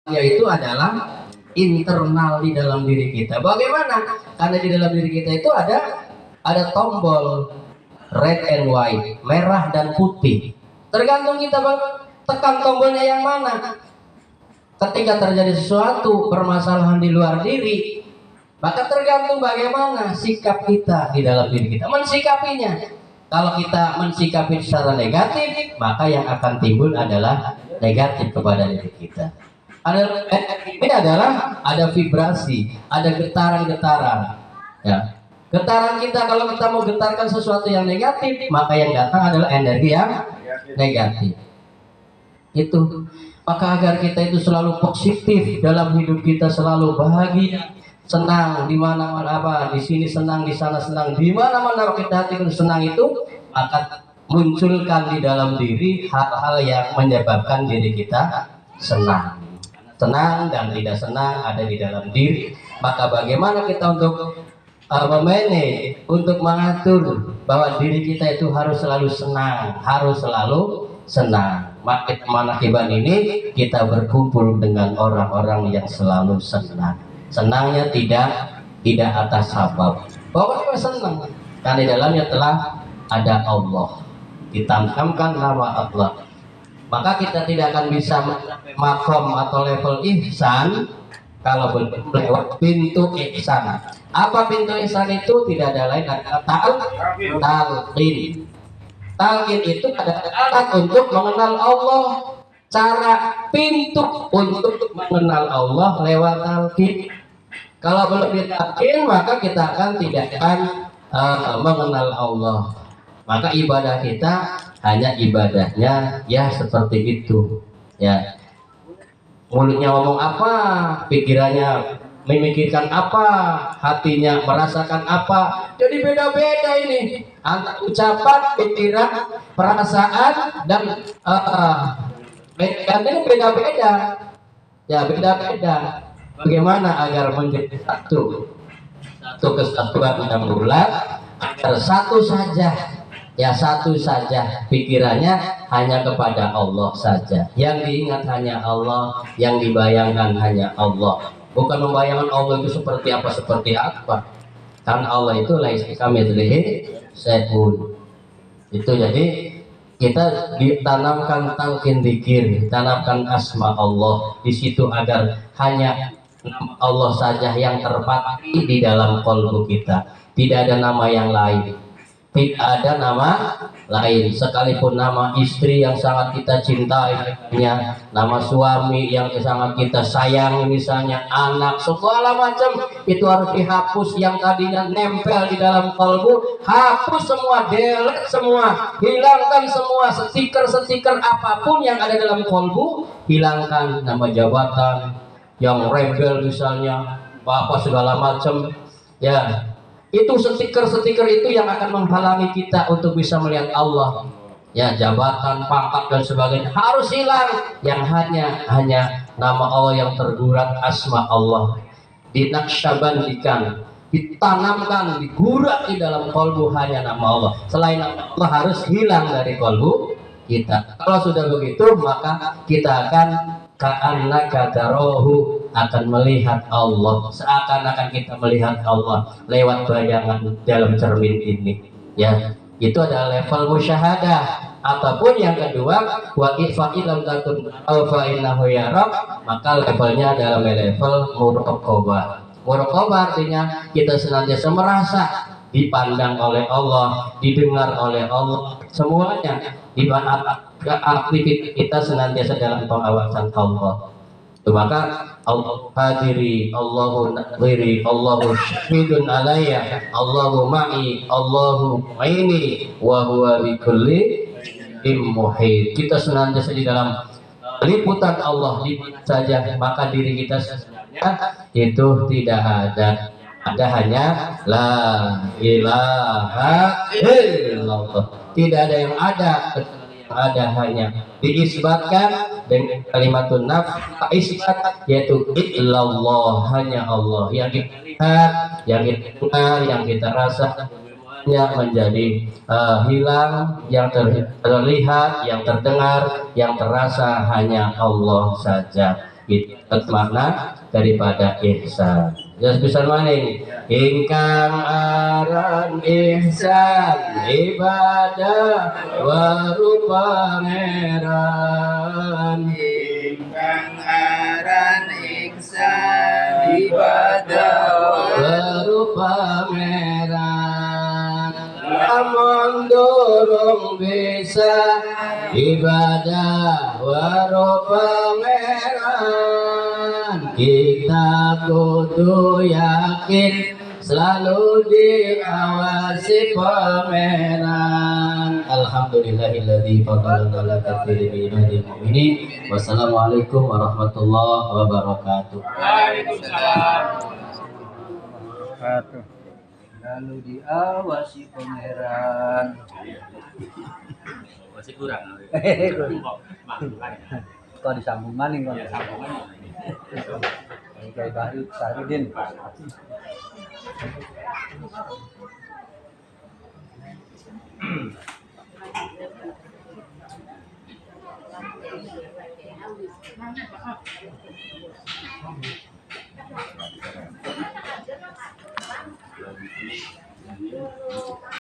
yaitu adalah internal di dalam diri kita. Bagaimana? Karena di dalam diri kita itu ada tombol red and white, merah dan putih. Tergantung kita tekan tombolnya yang mana. Ketika terjadi sesuatu permasalahan di luar diri, maka tergantung bagaimana sikap kita di dalam diri kita mensikapinya. Kalau kita mensikapi secara negatif, maka yang akan timbul adalah negatif kepada diri kita. Ini adalah ada vibrasi, ada getaran-getaran. Ya, getaran kita, kalau kita mau getarkan sesuatu yang negatif, maka yang datang adalah energi yang negatif. Itu, maka agar kita itu selalu positif dalam hidup kita, selalu bahagia, senang di mana-mana, apa di sini senang, di sana senang, di mana-mana kita hati senang, itu maka munculkan di dalam diri hal-hal yang menyebabkan diri kita senang. Senang dan tidak senang ada di dalam diri. Maka bagaimana kita untuk memanage, untuk mengatur bahwa diri kita itu harus selalu senang, harus selalu senang. Manakiban ini kita berkumpul dengan orang-orang yang selalu senang. Senangnya tidak atas sebab. Pokoknya senang, karena di dalamnya telah ada Allah. Ditanamkan nama Allah. Maka kita tidak akan bisa makom atau level ihsan kalau belum lewat pintu ihsan. Apa pintu ihsan itu? Tidak ada lain adalah talqin. Talqin itu adalah alat untuk mengenal Allah. Cara pintu untuk mengenal Allah lewat talqin. Kalau belum ditalqin, maka kita akan tidak akan mengenal Allah. Maka ibadah kita hanya ibadahnya ya seperti itu, ya. Mulutnya ngomong apa, pikirannya memikirkan apa, hatinya merasakan apa. Jadi beda-beda ini antara ucapan, pikiran, perasaan dan ini beda-beda. Ya beda-beda. Bagaimana agar menjadi satu kesatuan yang bulat, agar satu saja. Ya satu saja pikirannya hanya kepada Allah saja. Yang diingat hanya Allah, yang dibayangkan hanya Allah. Bukan membayangkan Allah itu seperti apa. Karena Allah itu laisa kamitslihi syai'un. Itu jadi kita ditanamkan talqin dzikir, ditanamkan asma Allah di situ agar hanya Allah saja yang terpatri di dalam qalbu kita. Tidak ada nama yang lain. Tidak ada nama lain, sekalipun nama istri yang sangat kita cintai, nama suami yang sangat kita sayang, misalnya anak, segala macam itu harus dihapus. Yang tadinya nempel di dalam kalbu, hapus semua, delete semua, hilangkan semua stiker-stiker apapun yang ada dalam kalbu, hilangkan nama jabatan yang rebel misalnya, apa segala macam, ya. Itu stiker-stiker itu yang akan menghalangi kita untuk bisa melihat Allah. Ya, jabatan, pangkat dan sebagainya harus hilang. Yang hanya nama Allah yang tergurat, asma Allah. Dinaksyabandkan, ditanamkan, digurat di dalam kalbu hanya nama Allah. Selain nama Allah harus hilang dari kalbu kita. Kalau sudah begitu, maka kita akan ka'annaka tarahu, akan melihat Allah, seakan-akan kita melihat Allah lewat bayangan dalam cermin ini, ya. Itu adalah level musyahadah. Ataupun yang kedua, wa ilam takun fa innahu yarak, maka levelnya adalah level muraqabah. Muraqabah artinya kita senantiasa merasa dipandang oleh Allah, didengar oleh Allah, semuanya di mana aktivitas kita senantiasa dalam pengawasan Allah. Maka Allah hadiri, Allahu nadhiri, Allahu syahidun alayya, Allahu ma'i, Allahu maini, wa huwa bikulli muhit. Kita senantiasa di dalam liputan Allah, di mana saja, maka diri kita sebenarnya itu tidak ada. Ada hanya la ilaha illallah. Tidak ada yang ada hanya diisbatkan dengan kalimatun isbat, yaitu illallah, hanya Allah. Yang kita lihat, yang kita dengar, yang kita rasa yang menjadi hilang, yang terlihat, yang terdengar, yang terasa hanya Allah saja. Itu makna daripada ihsan. Jelas pisan mana ini? Ingkang aran ihsan ibadah waru pangeran. Ingkang aran ihsan ibadah Waru pangeran. Lamun durung bisa ibadah waru pangeran, kita kudu yakin selalu diawasi pangeran. Alhamdulillahilladzi fadalana ala katsirin min ibadil mu'minin. Wassalamualaikum warahmatullahi wabarakatuh. Waalaikumsalam. Lalu diawasi pangeran. Masih kurang. Kok disambung maning kok. Kayak baru Sahrudin.